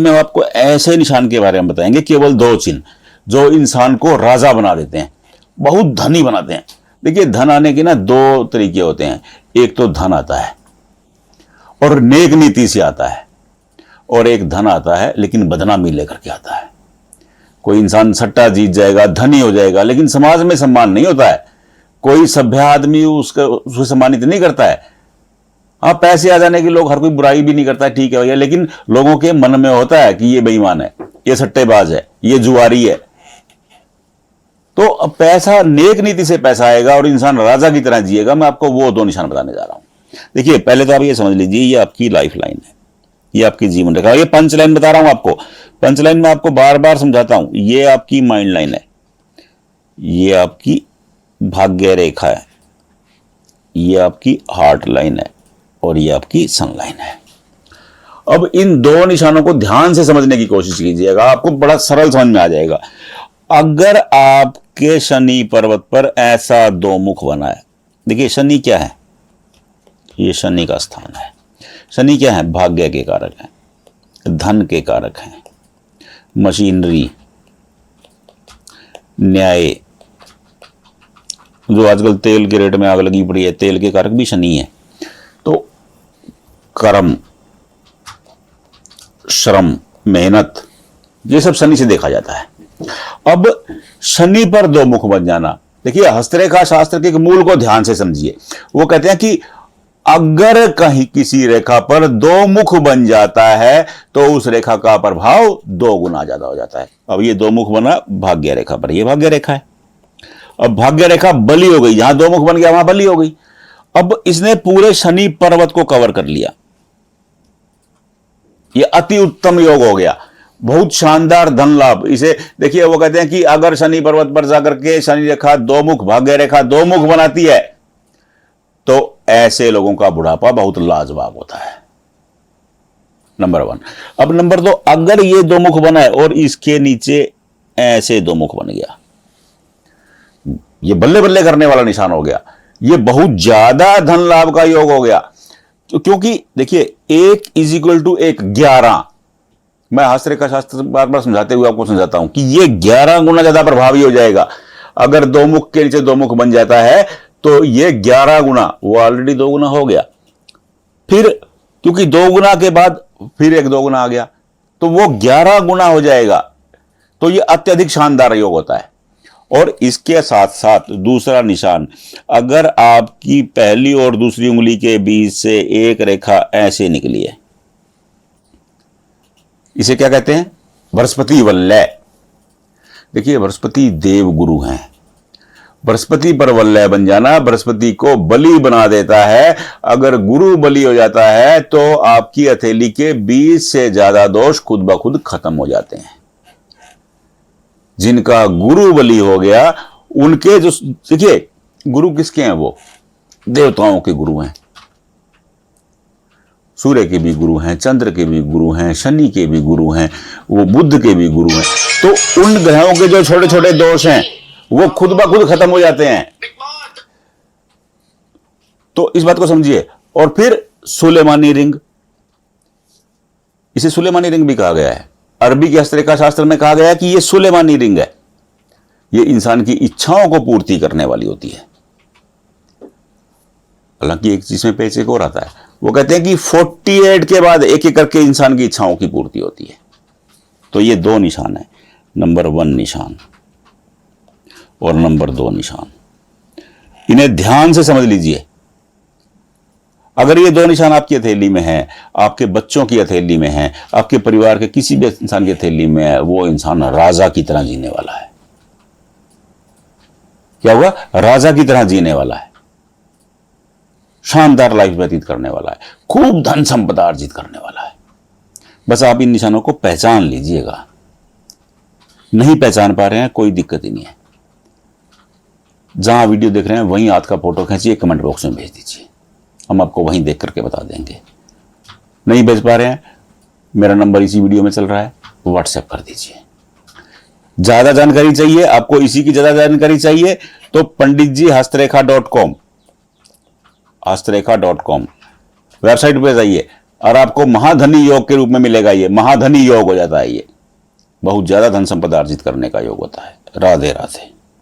में आपको ऐसे निशान के बारे में बताएंगे, केवल 2 चिन्ह जो इंसान को राजा बना देते हैं, बहुत धनी बनाते हैं। देखिए, धन आने के ना 2 तरीके होते हैं। एक तो धन आता है और नेक नीति से आता है, और एक धन आता है लेकिन बदनामी लेकर के आता है। कोई इंसान सट्टा जीत जाएगा, धनी हो जाएगा, लेकिन समाज में सम्मान नहीं होता है। कोई सभ्य आदमी उसको सम्मानित नहीं करता है। हाँ, पैसे आ जाने के लोग, हर कोई बुराई भी नहीं करता है, ठीक है भैया, लेकिन लोगों के मन में होता है कि ये बेईमान है, ये सट्टेबाज है, ये जुआरी है। तो अब पैसा, नेक नीति से पैसा आएगा और इंसान राजा की तरह जिएगा। मैं आपको वो 2 निशान बताने जा रहा हूं। देखिए, पहले तो आप ये समझ लीजिए, ये आपकी लाइफ लाइन है, ये आपकी जीवन रेखा। ये पंच लाइन बता रहा हूं आपको, पंच लाइन में आपको बार बार समझाता हूं। ये आपकी माइंड लाइन है, ये आपकी भाग्य रेखा है, ये आपकी हार्ट लाइन है, और ये आपकी सन लाइन है। अब इन 2 निशानों को ध्यान से समझने की कोशिश कीजिएगा, आपको बड़ा सरल समझ में आ जाएगा। अगर आपके शनि पर्वत पर ऐसा 2 मुख बना है, देखिए शनि क्या है, ये शनि का स्थान है। शनि क्या है, भाग्य के कारक हैं, धन के कारक हैं, मशीनरी, न्याय। जो आजकल तेल के रेट में आग लगी पड़ी है, तेल के कारक भी शनि है। तो कर्म, श्रम, मेहनत, ये सब शनि से देखा जाता है। अब शनि पर 2 मुख बन जाना, देखिए हस्तरेखा शास्त्र के मूल को ध्यान से समझिए। वो कहते हैं कि अगर कहीं किसी रेखा पर 2 मुख बन जाता है तो उस रेखा का प्रभाव 2 गुना ज्यादा हो जाता है। अब ये 2 मुख बना भाग्य रेखा पर, ये भाग्य रेखा है। अब भाग्य रेखा बली हो गई, जहां 2 मुख बन गया वहां बली हो गई। अब इसने पूरे शनि पर्वत को कवर कर लिया। ये अति उत्तम योग हो गया, बहुत शानदार धन लाभ। इसे देखिए, वो कहते हैं कि अगर शनि पर्वत पर जाकर के शनि रेखा 2 मुख, भाग्य रेखा 2 मुख बनाती है तो ऐसे लोगों का बुढ़ापा बहुत लाजवाब होता है। नंबर 1। अब नंबर 2, अगर ये 2 मुख बना है और इसके नीचे ऐसे 2 मुख बन गया, ये बल्ले बल्ले करने वाला निशान हो गया, ये बहुत ज्यादा धन लाभ का योग हो गया। तो क्योंकि देखिए 1 = 1, 11। मैं हस्तरेखा शास्त्र बार बार समझाते हुए आपको समझाता हूं कि ये 11 गुना ज्यादा प्रभावी हो जाएगा। अगर 2 मुख के नीचे 2 मुख बन जाता है तो ये 11 गुना, वो ऑलरेडी 2 गुना हो गया, फिर क्योंकि 2 गुना के बाद फिर 1 2 गुना आ गया, तो वो 11 गुना हो जाएगा। तो ये अत्यधिक शानदार योग होता है। और इसके साथ साथ दूसरा निशान, अगर आपकी पहली और दूसरी उंगली के बीच से एक रेखा ऐसे निकली है, इसे क्या कहते हैं, बृहस्पति वलय। देखिए, बृहस्पति देव गुरु हैं। बृहस्पति पर वलय बन जाना बृहस्पति को बली बना देता है। अगर गुरु बली हो जाता है तो आपकी हथेली के 20 से ज्यादा दोष खुद ब खुद खत्म हो जाते हैं। जिनका गुरु बली हो गया उनके जो, देखिए गुरु किसके हैं, वो देवताओं के गुरु हैं। सूर्य के भी गुरु हैं, चंद्र के भी गुरु हैं, शनि के भी गुरु हैं, वो बुध के भी गुरु हैं। तो उन ग्रहों के जो छोटे छोटे दोष हैं वो खुद ब खुद खत्म हो जाते हैं। तो इस बात को समझिए। और फिर सुलेमानी रिंग, इसे सुलेमानी रिंग भी कहा गया है। अरबी के हस्तरेखा शास्त्र में कहा गया है कि यह सुलेमानी रिंग है। यह इंसान की इच्छाओं को पूर्ति करने वाली होती है। हालांकि एक चीज में पेच एक और आता है, वो कहते हैं कि 48 के बाद एक एक करके इंसान की इच्छाओं की पूर्ति होती है। तो ये 2 निशान है, नंबर 1 निशान और नंबर 2 निशान। इन्हें ध्यान से समझ लीजिए। अगर ये 2 निशान आपकी हथेली में है, आपके बच्चों की हथेली में है, आपके परिवार के किसी भी इंसान की हथेली में है, वो इंसान राजा की तरह जीने वाला है। क्या हुआ, राजा की तरह जीने वाला है, शानदार लाइफ व्यतीत करने वाला है, खूब धन संपदा अर्जित करने वाला है। बस आप इन निशानों को पहचान लीजिएगा। नहीं पहचान पा रहे हैं, कोई दिक्कत ही नहीं है। जहां वीडियो देख रहे हैं वहीं हाथ का फोटो खींचिए, कमेंट बॉक्स में भेज दीजिए, हम आपको वहीं देख करके बता देंगे। नहीं भेज पा रहे हैं, मेरा नंबर इसी वीडियो में चल रहा है, व्हाट्सएप कर दीजिए। ज्यादा जानकारी चाहिए आपको, इसी की ज्यादा जानकारी चाहिए तो panditji hastrekha.com, hastrekha.com वेबसाइट पे जाइए, और आपको महाधनी योग के रूप में मिलेगा। ये महाधनी योग हो जाता है, ये बहुत ज्यादा धन संपदा अर्जित करने का योग होता है। राधे राधे।